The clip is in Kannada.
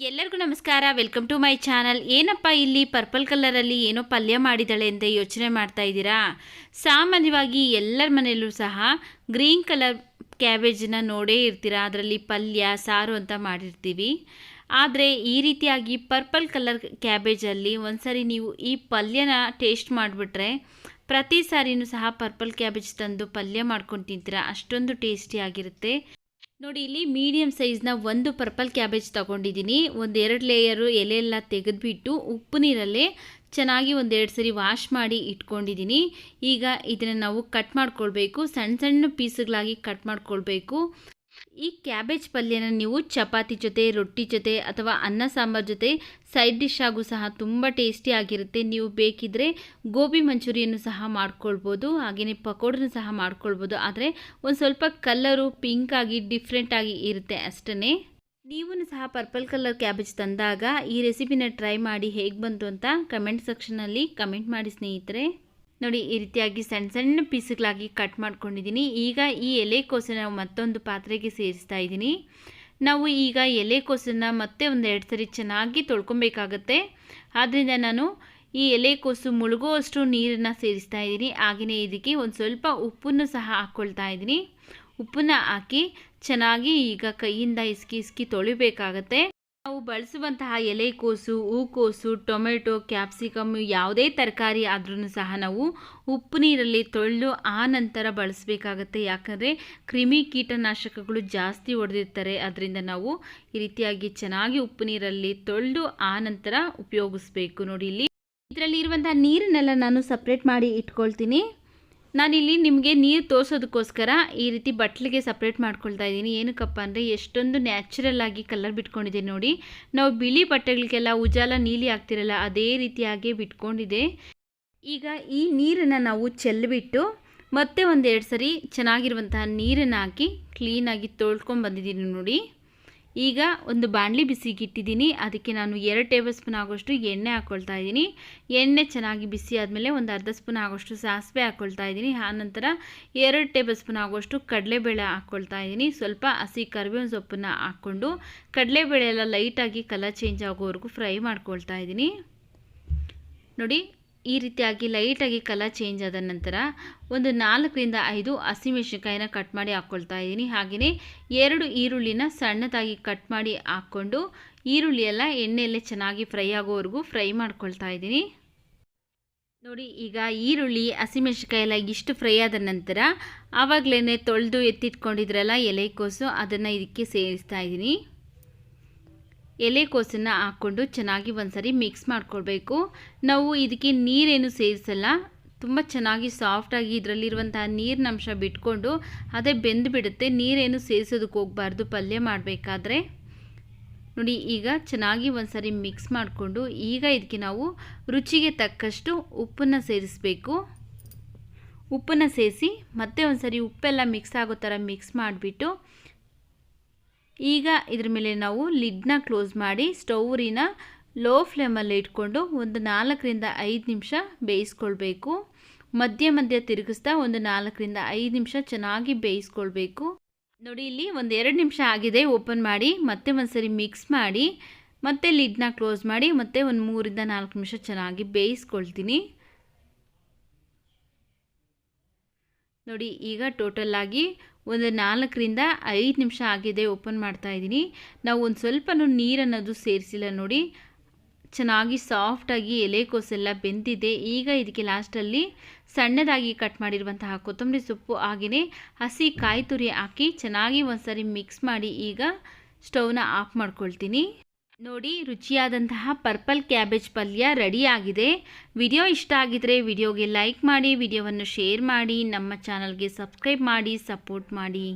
ಎಲ್ಲರಿಗೂ ನಮಸ್ಕಾರ. Welcome to my channel. ಏನಪ್ಪ ಇಲ್ಲಿ ಪರ್ಪಲ್ ಕಲರಲ್ಲಿ ಏನೋ ಪಲ್ಯ ಮಾಡಿದ್ದಾಳೆ ಅಂತ ಯೋಚನೆ ಮಾಡ್ತಾ ಇದ್ದೀರಾ? ಸಾಮಾನ್ಯವಾಗಿ ಎಲ್ಲರ ಮನೆಯಲ್ಲೂ ಸಹ ಗ್ರೀನ್ ಕಲರ್ ಕ್ಯಾಬೇಜನ್ನ ನೋಡೇ ಇರ್ತೀರಾ. ಅದರಲ್ಲಿ ಪಲ್ಯ ಸಾರು ಅಂತ ಮಾಡಿರ್ತೀವಿ. ಆದರೆ ಈ ರೀತಿಯಾಗಿ ಪರ್ಪಲ್ ಕಲರ್ ಕ್ಯಾಬೇಜಲ್ಲಿ ಒಂದ್ಸರಿ ನೀವು ಈ ಪಲ್ಯನ ಟೇಸ್ಟ್ ಮಾಡಿಬಿಟ್ರೆ ಪ್ರತಿ ಸಾರಿನೂ ಸಹ ಪರ್ಪಲ್ ಕ್ಯಾಬೇಜ್ ತಂದು ಪಲ್ಯ ಮಾಡ್ಕೊಂಡು ತಿಂತೀರಾ. ಅಷ್ಟೊಂದು ಟೇಸ್ಟಿಯಾಗಿರುತ್ತೆ. ನೋಡಿ, ಇಲ್ಲಿ ಮೀಡಿಯಮ್ ಸೈಜ್ನ ಒಂದು ಪರ್ಪಲ್ ಕ್ಯಾಬೇಜ್ ತೊಗೊಂಡಿದ್ದೀನಿ. ಒಂದೆರಡು ಲೇಯರು ಎಲೆ ಎಲ್ಲ ತೆಗೆದುಬಿಟ್ಟು ಉಪ್ಪು ನೀರಲ್ಲೇ ಚೆನ್ನಾಗಿ ಒಂದೆರಡು ಸರಿ ವಾಶ್ ಮಾಡಿ ಇಟ್ಕೊಂಡಿದ್ದೀನಿ. ಈಗ ಇದನ್ನು ನಾವು ಕಟ್ ಮಾಡ್ಕೊಳ್ಬೇಕು. ಸಣ್ಣ ಸಣ್ಣ ಪೀಸ್ಗಳಾಗಿ ಕಟ್ ಮಾಡ್ಕೊಳ್ಬೇಕು. ಈ ಕ್ಯಾಬೇಜ್ ಪಲ್ಯನ ನೀವು ಚಪಾತಿ ಜೊತೆ, ರೊಟ್ಟಿ ಜೊತೆ ಅಥವಾ ಅನ್ನ ಸಾಂಬಾರ್ ಜೊತೆ ಸೈಡ್ ಡಿಶ್ ಆಗೂ ಸಹ ತುಂಬ ಟೇಸ್ಟಿ ಆಗಿರುತ್ತೆ. ನೀವು ಬೇಕಿದ್ದರೆ ಗೋಬಿ ಮಂಚೂರಿಯನ್ನು ಸಹ ಮಾಡ್ಕೊಳ್ಬೋದು, ಹಾಗೆಯೇ ಪಕೋಡನ್ನು ಸಹ ಮಾಡ್ಕೊಳ್ಬೋದು. ಆದರೆ ಒಂದು ಸ್ವಲ್ಪ ಕಲರು ಪಿಂಕ್ ಆಗಿ ಡಿಫ್ರೆಂಟಾಗಿ ಇರುತ್ತೆ ಅಷ್ಟೇ. ನೀವು ಸಹ ಪರ್ಪಲ್ ಕಲರ್ ಕ್ಯಾಬೇಜ್ ತಂದಾಗ ಈ ರೆಸಿಪಿನ ಟ್ರೈ ಮಾಡಿ ಹೇಗೆ ಬಂತು ಅಂತ ಕಮೆಂಟ್ ಸೆಕ್ಷನಲ್ಲಿ ಕಮೆಂಟ್ ಮಾಡಿ ಸ್ನೇಹಿತರೆ. ನೋಡಿ, ಈ ರೀತಿಯಾಗಿ ಸಣ್ಣ ಸಣ್ಣ ಪೀಸ್ಗಳಾಗಿ ಕಟ್ ಮಾಡ್ಕೊಂಡಿದ್ದೀನಿ. ಈಗ ಈ ಎಲೆಕೋಸನ್ನು ಮತ್ತೊಂದು ಪಾತ್ರೆಗೆ ಸೇರಿಸ್ತಾ ಇದ್ದೀನಿ. ನಾವು ಈಗ ಎಲೆಕೋಸನ್ನು ಮತ್ತೆ ಒಂದೆರಡು ಸರಿ ಚೆನ್ನಾಗಿ ತೊಳ್ಕೊಬೇಕಾಗತ್ತೆ. ಆದ್ದರಿಂದ ನಾನು ಈ ಎಲೆಕೋಸು ಮುಳುಗುವಷ್ಟು ನೀರನ್ನು ಸೇರಿಸ್ತಾ ಇದ್ದೀನಿ. ಹಾಗೆಯೇ ಇದಕ್ಕೆ ಒಂದು ಸ್ವಲ್ಪ ಉಪ್ಪನ್ನು ಸಹ ಹಾಕ್ಕೊಳ್ತಾ ಇದ್ದೀನಿ. ಉಪ್ಪನ್ನು ಹಾಕಿ ಚೆನ್ನಾಗಿ ಈಗ ಕೈಯಿಂದ ಇಸ್ಕಿ ತೊಳಿಬೇಕಾಗತ್ತೆ. ನಾವು ಬಳಸುವಂತಹ ಎಲೆಕೋಸು, ಹೂಕೋಸು, ಟೊಮೆಟೊ, ಕ್ಯಾಪ್ಸಿಕಮ್ ಯಾವುದೇ ತರಕಾರಿ ಆದ್ರೂ ಸಹ ನಾವು ಉಪ್ಪು ನೀರಲ್ಲಿ ತೊಳೆದು ಆ ನಂತರ ಬಳಸಬೇಕಾಗತ್ತೆ. ಯಾಕಂದರೆ ಕ್ರಿಮಿ ಕೀಟನಾಶಕಗಳು ಜಾಸ್ತಿ ಹೊಡೆದಿರ್ತಾರೆ. ಅದರಿಂದ ನಾವು ಈ ರೀತಿಯಾಗಿ ಚೆನ್ನಾಗಿ ಉಪ್ಪು ನೀರಲ್ಲಿ ತೊಳೆದು ಆ ನಂತರ ಉಪಯೋಗಿಸ್ಬೇಕು. ನೋಡಿ, ಇಲ್ಲಿ ಇದರಲ್ಲಿ ಇರುವಂಥ ನೀರನ್ನೆಲ್ಲ ನಾನು ಸಪ್ರೇಟ್ ಮಾಡಿ ಇಟ್ಕೊಳ್ತೀನಿ. ನಾನಿಲ್ಲಿ ನಿಮಗೆ ನೀರು ತೋರಿಸೋದಕ್ಕೋಸ್ಕರ ಈ ರೀತಿ ಬಟ್ಲಿಗೆ ಸಪ್ರೇಟ್ ಮಾಡ್ಕೊಳ್ತಾ ಇದ್ದೀನಿ. ಏನಕ್ಕಪ್ಪ ಅಂದರೆ ಎಷ್ಟೊಂದು ನ್ಯಾಚುರಲ್ ಆಗಿ ಕಲರ್ ಬಿಟ್ಕೊಂಡಿದೆ. ನೋಡಿ, ನಾವು ಬಿಳಿ ಬಟ್ಟೆಗಳಿಗೆಲ್ಲ ಉಜಾಲ ನೀಲಿ ಆಗ್ತಿರಲ್ಲ, ಅದೇ ರೀತಿಯಾಗಿ ಬಿಟ್ಕೊಂಡಿದೆ. ಈಗ ಈ ನೀರನ್ನು ನಾವು ಚೆಲ್ಲಿಬಿಟ್ಟು ಮತ್ತೆ ಒಂದೆರಡು ಸರಿ ಚೆನ್ನಾಗಿರುವಂತಹ ನೀರನ್ನು ಹಾಕಿ ಕ್ಲೀನಾಗಿ ತೊಳ್ಕೊಂಡು ಬಂದಿದ್ದೀನಿ. ನೋಡಿ, ಈಗ ಒಂದು ಬಾಣಲಿ ಬಿಸಿಗೆ ಇಟ್ಟಿದ್ದೀನಿ. ಅದಕ್ಕೆ ನಾನು 2 ಟೇಬಲ್ ಸ್ಪೂನ್ ಆಗೋಷ್ಟು ಎಣ್ಣೆ ಹಾಕ್ಕೊಳ್ತಾ ಇದ್ದೀನಿ. ಎಣ್ಣೆ ಚೆನ್ನಾಗಿ ಬಿಸಿ ಆದಮೇಲೆ ಒಂದು ಅರ್ಧ ಸ್ಪೂನ್ ಆಗೋಷ್ಟು ಸಾಸಿವೆ ಹಾಕ್ಕೊಳ್ತಾ ಇದ್ದೀನಿ. ಆನಂತರ 2 ಟೇಬಲ್ ಸ್ಪೂನ್ ಆಗೋಷ್ಟು ಕಡಲೆಬೇಳೆ ಹಾಕ್ಕೊಳ್ತಾ ಇದ್ದೀನಿ. ಸ್ವಲ್ಪ ಹಸಿ ಕರಿಬೇವಿನ ಸೊಪ್ಪನ್ನು ಹಾಕ್ಕೊಂಡು ಕಡಲೆಬೇಳೆ ಎಲ್ಲ ಲೈಟಾಗಿ ಕಲರ್ ಚೇಂಜ್ ಆಗೋವರೆಗೂ ಫ್ರೈ ಮಾಡ್ಕೊಳ್ತಾ ಇದ್ದೀನಿ. ನೋಡಿ, ಈ ರೀತಿಯಾಗಿ ಲೈಟಾಗಿ ಕಲರ್ ಚೇಂಜ್ ಆದ ನಂತರ ಒಂದು 4ರಿಂದ 5 ಹಸಿಮೆಣಸಿನಕಾಯಿನ ಕಟ್ ಮಾಡಿ ಹಾಕ್ಕೊಳ್ತಾ ಇದ್ದೀನಿ. ಹಾಗೆಯೇ 2 ಈರುಳ್ಳಿನ ಸಣ್ಣದಾಗಿ ಕಟ್ ಮಾಡಿ ಹಾಕ್ಕೊಂಡು ಈರುಳ್ಳಿ ಎಲ್ಲ ಎಣ್ಣೆಯಲ್ಲೇ ಚೆನ್ನಾಗಿ ಫ್ರೈ ಆಗೋವರೆಗೂ ಫ್ರೈ ಮಾಡ್ಕೊಳ್ತಾ ಇದ್ದೀನಿ. ನೋಡಿ, ಈಗ ಈರುಳ್ಳಿ ಹಸಿಮೆಣಸಿನಕಾಯಿ ಎಲ್ಲ ಇಷ್ಟು ಫ್ರೈ ಆದ ನಂತರ ಆವಾಗಲೇ ತೊಳೆದು ಎತ್ತಿಟ್ಕೊಂಡಿದ್ರಲ್ಲ ಎಲೆಕೋಸು, ಅದನ್ನು ಇದಕ್ಕೆ ಸೇರಿಸ್ತಾ ಇದ್ದೀನಿ. ಎಲೆಕೋಸನ್ನು ಹಾಕ್ಕೊಂಡು ಚೆನ್ನಾಗಿ ಒಂದ್ಸರಿ ಮಿಕ್ಸ್ ಮಾಡ್ಕೊಳ್ಬೇಕು. ನಾವು ಇದಕ್ಕೆ ನೀರೇನು ಸೇರಿಸಲ್ಲ. ತುಂಬ ಚೆನ್ನಾಗಿ ಸಾಫ್ಟಾಗಿ ಇದರಲ್ಲಿರುವಂತಹ ನೀರಿನ ಅಂಶ ಬಿಟ್ಕೊಂಡು ಅದೇ ಬೆಂದು ಬಿಡುತ್ತೆ. ನೀರೇನು ಸೇರಿಸೋದಕ್ಕೆ ಹೋಗಬಾರ್ದು ಪಲ್ಯ ಮಾಡಬೇಕಾದ್ರೆ. ನೋಡಿ, ಈಗ ಚೆನ್ನಾಗಿ ಒಂದ್ಸರಿ ಮಿಕ್ಸ್ ಮಾಡಿಕೊಂಡು ಈಗ ಇದಕ್ಕೆ ನಾವು ರುಚಿಗೆ ತಕ್ಕಷ್ಟು ಉಪ್ಪನ್ನು ಸೇರಿಸಬೇಕು. ಉಪ್ಪನ್ನು ಸೇರಿಸಿ ಮತ್ತೆ ಒಂದ್ಸರಿ ಉಪ್ಪೆಲ್ಲ ಮಿಕ್ಸ್ ಆಗೋ ಥರ ಮಿಕ್ಸ್ ಮಾಡಿಬಿಟ್ಟು ಈಗ ಇದ್ರ ಮೇಲೆ ನಾವು ಲಿಡ್ನ ಕ್ಲೋಸ್ ಮಾಡಿ ಸ್ಟೌರಿನ ಲೋ ಫ್ಲೇಮಲ್ಲಿ ಇಟ್ಕೊಂಡು ಒಂದು 4ರಿಂದ 5 ನಿಮಿಷ ಬೇಯಿಸ್ಕೊಳ್ಬೇಕು. ಮಧ್ಯ ತಿರುಗಿಸ್ತಾ ಒಂದು 4ರಿಂದ 5 ನಿಮಿಷ ಚೆನ್ನಾಗಿ ಬೇಯಿಸ್ಕೊಳ್ಬೇಕು. ನೋಡಿ, ಇಲ್ಲಿ ಒಂದು 2 ನಿಮಿಷ ಆಗಿದೆ. ಓಪನ್ ಮಾಡಿ ಮತ್ತೆ ಒಂದ್ಸರಿ ಮಿಕ್ಸ್ ಮಾಡಿ ಮತ್ತೆ ಲಿಡ್ನ ಕ್ಲೋಸ್ ಮಾಡಿ ಮತ್ತೆ ಒಂದು 3ರಿಂದ 4 ನಿಮಿಷ ಚೆನ್ನಾಗಿ ಬೇಯಿಸ್ಕೊಳ್ತೀನಿ. ನೋಡಿ, ಈಗ ಟೋಟಲಾಗಿ ಒಂದು 4ರಿಂದ 5 ನಿಮಿಷ ಆಗಿದೆ. ಓಪನ್ ಮಾಡ್ತಾ ಇದ್ದೀನಿ. ನಾವು ಒಂದು ಸ್ವಲ್ಪ ನೀರನ್ನೋದು ಸೇರಿಸಿಲ್ಲ. ನೋಡಿ, ಚೆನ್ನಾಗಿ ಸಾಫ್ಟಾಗಿ ಎಲೆಕೋಸೆಲ್ಲ ಬೆಂದಿದೆ. ಈಗ ಇದಕ್ಕೆ ಲಾಸ್ಟಲ್ಲಿ ಸಣ್ಣದಾಗಿ ಕಟ್ ಮಾಡಿರುವಂತಹ ಕೊತ್ತಂಬರಿ ಸೊಪ್ಪು ಹಾಗೆಯೇ ಹಸಿ ಕಾಯಿ ತುರಿ ಹಾಕಿ ಚೆನ್ನಾಗಿ ಒಂದ್ಸರಿ ಮಿಕ್ಸ್ ಮಾಡಿ ಈಗ ಸ್ಟವ್ನ ಆಫ್ ಮಾಡ್ಕೊಳ್ತೀನಿ. ನೋಡಿ, ರುಚಿಯಾದಂತಹ ಪರ್ಪಲ್ ಕ್ಯಾಬೇಜ್ ಪಲ್ಯ ರೆಡಿ ಆಗಿದೆ. ವಿಡಿಯೋ ಇಷ್ಟ ಆಗಿದ್ರೆ ವಿಡಿಯೋಗೆ ಲೈಕ್ ಮಾಡಿ, ವಿಡಿಯೋವನ್ನು ಶೇರ್ ಮಾಡಿ, ನಮ್ಮ ಚಾನಲ್ಗೆ ಸಬ್ಸ್ಕ್ರೈಬ್ ಮಾಡಿ, ಸಪೋರ್ಟ್ ಮಾಡಿ.